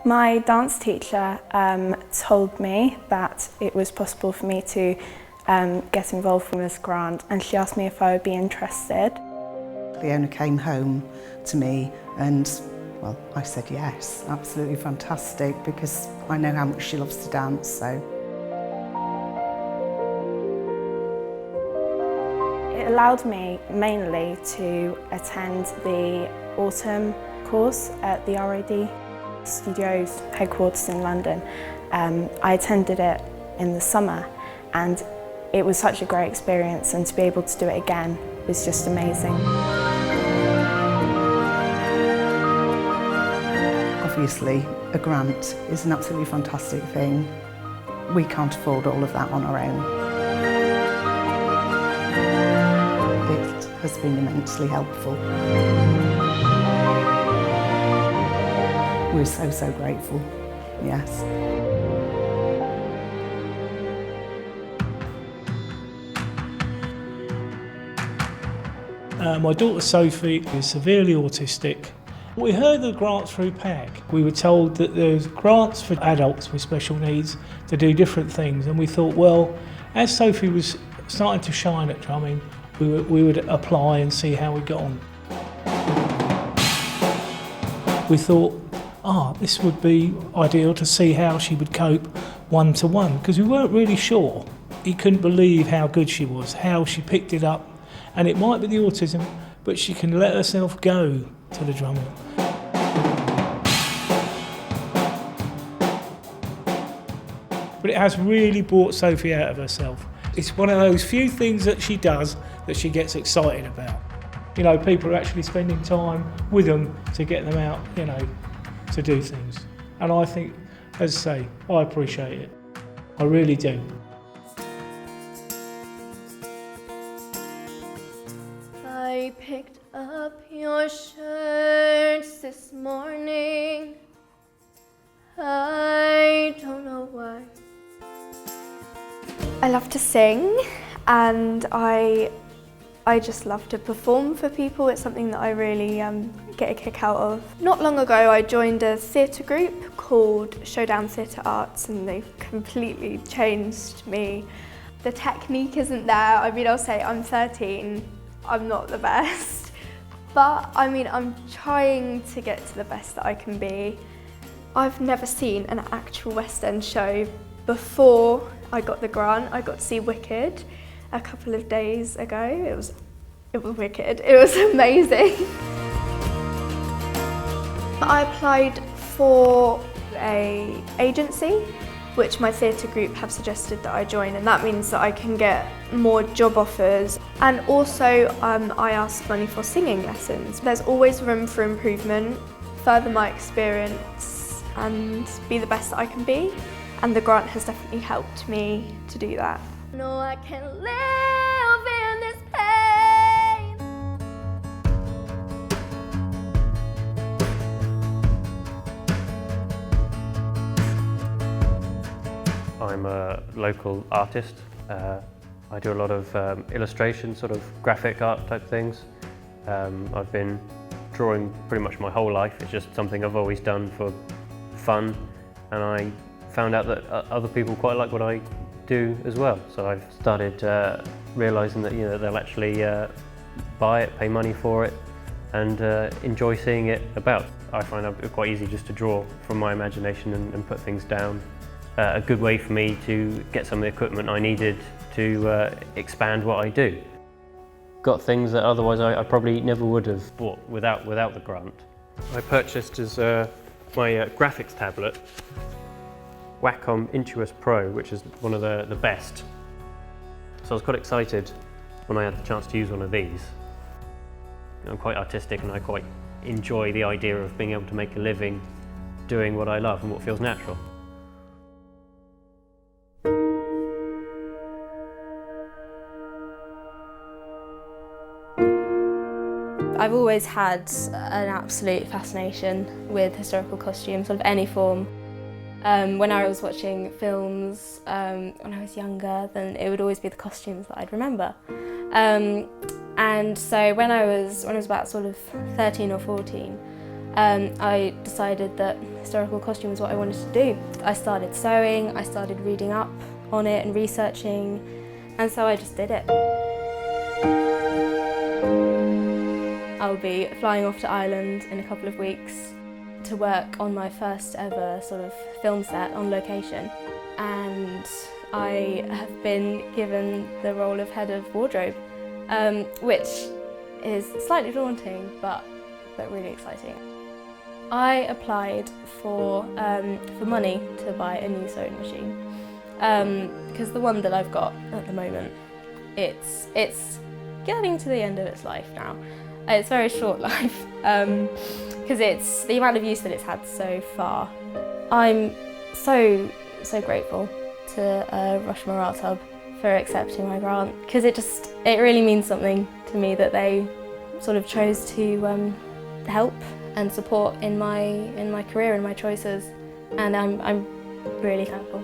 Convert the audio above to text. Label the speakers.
Speaker 1: My dance teacher told me that it was possible for me to get involved from this grant, and she asked me if I would be interested.
Speaker 2: Leona came home to me and, well, I said yes, absolutely fantastic, because I know how much she loves to dance, so.
Speaker 1: It allowed me mainly to attend the autumn course at the RAD Studios headquarters in London. I attended it in the summer and it was such a great experience, and to be able to do it again was just amazing.
Speaker 2: Obviously, a grant is an absolutely fantastic thing. We can't afford all of that on our own. It has been immensely helpful. We're so, so grateful, yes.
Speaker 3: My daughter Sophie is severely autistic. We heard the grants through PAG. We were told that there's grants for adults with special needs to do different things, and we thought, well, as Sophie was starting to shine at drumming, we would apply and see how we got on. We thought, this would be ideal to see how she would cope one-to-one, because we weren't really sure. You couldn't believe how good she was, how she picked it up. And it might be the autism, but she can let herself go to the drumming. But it has really brought Sophie out of herself. It's one of those few things that she does that she gets excited about. You know, people are actually spending time with them to get them out, you know, to do things. And I think, as I say, I appreciate it. I really do.
Speaker 4: I picked up your shirts this morning. I don't know why. I love to sing, and I just love to perform for people. It's something that I really get a kick out of. Not long ago I joined a theatre group called Showdown Theatre Arts, and they've completely changed me. The technique isn't there. I mean, I'll say I'm 13, I'm not the best, but I mean, I'm trying to get to the best that I can be. I've never seen an actual West End show before I got the grant. I got to see Wicked a couple of days ago. It was wicked. It was amazing. I applied for an agency, which my theatre group have suggested that I join, and that means that I can get more job offers. And also I asked money for singing lessons. There's always room for improvement, further my experience and be the best that I can be. And the grant has definitely helped me to do that. No, I can't live in this pain.
Speaker 5: I'm a local artist. I do a lot of illustration, sort of graphic art type things. I've been drawing pretty much my whole life. It's just something I've always done for fun, and I found out that other people quite like what I do as well. So I've started realising that they'll actually buy it, pay money for it, and enjoy seeing it about. I find it quite easy just to draw from my imagination and put things down. A good way for me to get some of the equipment I needed to expand what I do. Got things that otherwise I probably never would have bought without the grant. I purchased my graphics tablet, Wacom Intuos Pro, which is one of the best. So I was quite excited when I had the chance to use one of these. I'm quite artistic and I quite enjoy the idea of being able to make a living doing what I love and what feels natural.
Speaker 6: I've always had an absolute fascination with historical costumes of any form. When I was watching films when I was younger, then it would always be the costumes that I'd remember. And so when I was about sort of 13 or 14, I decided that historical costume was what I wanted to do. I started sewing, I started reading up on it and researching, and so I just did it. I'll be flying off to Ireland in a couple of weeks to work on my first ever sort of film set on location, and I have been given the role of head of wardrobe, which is slightly daunting but really exciting. I applied for money to buy a new sewing machine because the one that I've got at the moment, it's getting to the end of its life now. It's a very short life because it's the amount of use that it's had so far. I'm so grateful to Rushmoor Art Hub for accepting my grant, because it really means something to me that they sort of chose to help and support in my career and my choices, and I'm really thankful.